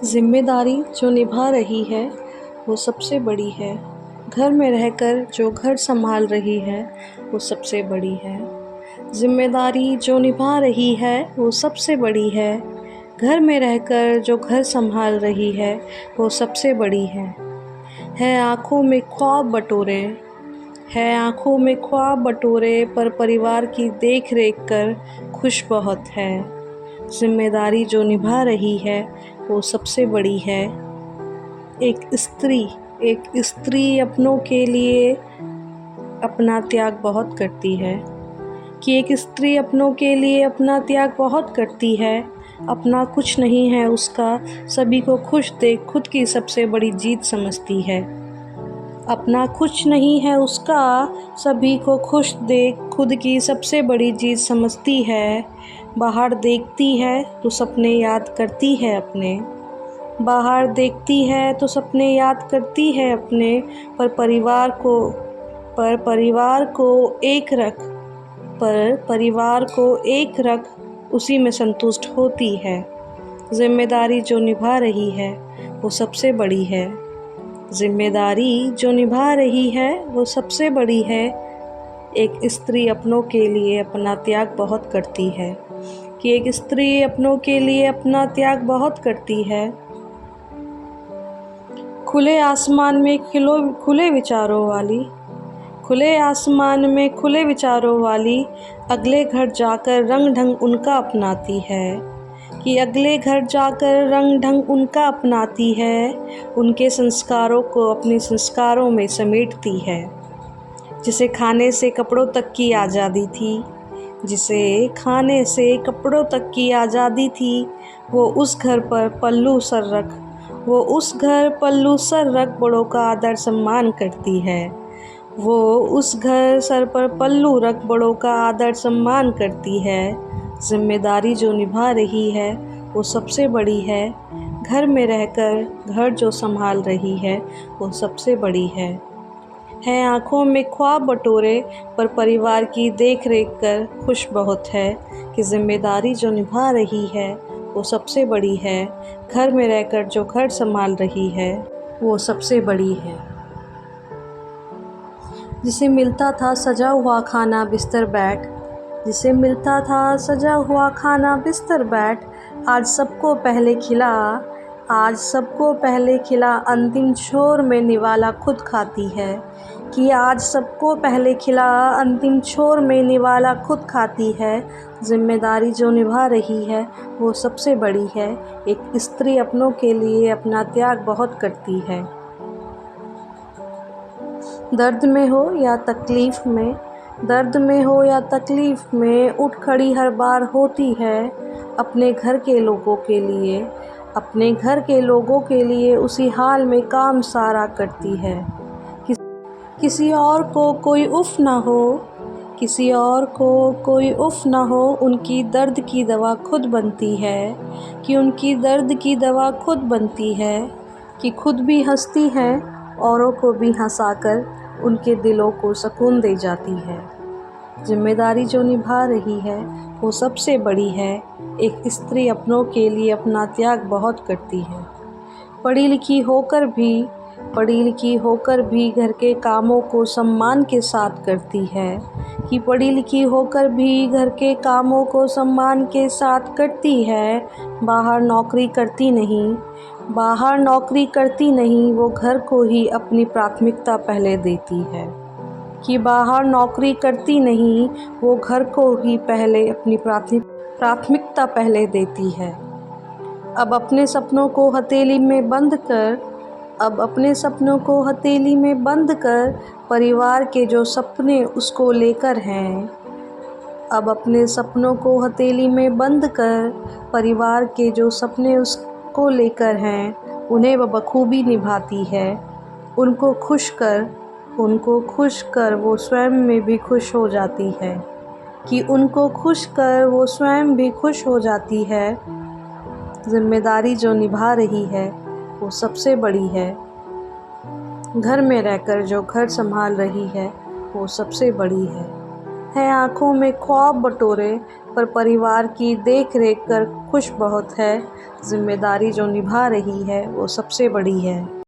जिम्मेदारी जो निभा रही है वो सबसे बड़ी है। घर में रहकर जो घर संभाल रही है वो सबसे बड़ी है। जिम्मेदारी जो निभा रही है वो सबसे बड़ी है। घर में रहकर जो घर संभाल रही है वो सबसे बड़ी है आँखों में ख्वाब बटोरे, है आँखों में ख्वाब बटोरे, पर परिवार की देख रेख कर खुश बहुत है। जिम्मेदारी जो निभा रही है वो सबसे बड़ी है। एक स्त्री अपनों के लिए अपना त्याग बहुत करती है। कि एक स्त्री अपनों के लिए अपना त्याग बहुत करती है। अपना कुछ नहीं है उसका, सभी को खुश देख खुद की सबसे बड़ी जीत समझती है। अपना कुछ नहीं है उसका, सभी को खुश देख खुद की सबसे बड़ी जीत समझती है। बाहर देखती है तो सपने याद करती है अपने, बाहर देखती है तो सपने याद करती है अपने, पर परिवार को एक रख उसी में संतुष्ट होती है। जिम्मेदारी जो निभा रही है वो सबसे बड़ी है। जिम्मेदारी जो निभा रही है वो सबसे बड़ी है। एक स्त्री अपनों के लिए अपना त्याग बहुत करती है। कि एक स्त्री अपनों के लिए अपना त्याग बहुत करती है। खुले आसमान में खुले विचारों वाली अगले घर जाकर रंग ढंग उनका अपनाती है। कि अगले घर जाकर रंग ढंग उनका अपनाती है। उनके संस्कारों को अपने संस्कारों में समेटती है। जिसे खाने से कपड़ों तक की आज़ादी थी, वो उस घर पल्लू सर रख बड़ों का आदर सम्मान करती है। वो उस घर सर पर पल्लू रख बड़ों का आदर सम्मान करती है। जिम्मेदारी जो निभा रही है वो सबसे बड़ी है। घर में रहकर घर जो संभाल रही है वो सबसे बड़ी है आँखों में ख्वाब बटोरे, पर परिवार की देख रेख कर खुश बहुत है। कि जिम्मेदारी जो निभा रही है वो सबसे बड़ी है। घर में रहकर जो घर संभाल रही है वो सबसे बड़ी है। जिसे मिलता था सजा हुआ खाना बिस्तर बैठ, आज सबको पहले खिला अंतिम छोर में निवाला खुद खाती है। कि आज सबको पहले खिला अंतिम छोर में निवाला खुद खाती है। जिम्मेदारी जो निभा रही है वो सबसे बड़ी है। एक स्त्री अपनों के लिए अपना त्याग बहुत करती है। दर्द में हो या तकलीफ़ में उठ खड़ी हर बार होती है। अपने घर के लोगों के लिए उसी हाल में काम सारा करती है। किसी और को कोई उफ़ ना हो, उनकी दर्द की दवा खुद बनती है। कि उनकी दर्द की दवा खुद बनती है। कि खुद भी हंसती है, औरों को भी हंसाकर उनके दिलों को सुकून दे जाती है। जिम्मेदारी जो निभा रही है वो सबसे बड़ी है। एक स्त्री अपनों के लिए अपना त्याग बहुत करती है। पढ़ी लिखी होकर भी घर के कामों को सम्मान के साथ करती है। कि पढ़ी लिखी होकर भी घर के कामों को सम्मान के साथ करती है। बाहर नौकरी करती नहीं, वो घर को ही अपनी प्राथमिकता पहले देती है। कि बाहर नौकरी करती नहीं, वो घर को ही पहले अपनी प्राथमिकता पहले देती है। अब अपने सपनों को हथेली में बंद कर परिवार के जो सपने उसको लेकर हैं। अब अपने सपनों को हथेली में बंद कर परिवार के जो सपने उसको लेकर हैं, उन्हें वह बखूबी निभाती है। उनको खुश कर वो स्वयं में भी खुश हो जाती है। कि उनको खुश कर वो स्वयं भी खुश हो जाती है। जिम्मेदारी जो निभा रही है वो सबसे बड़ी है। घर में रहकर जो घर संभाल रही है वो सबसे बड़ी है आँखों में ख्वाब बटोरे, पर परिवार की देख रेख कर खुश बहुत है। जिम्मेदारी जो निभा रही है वो सबसे बड़ी है।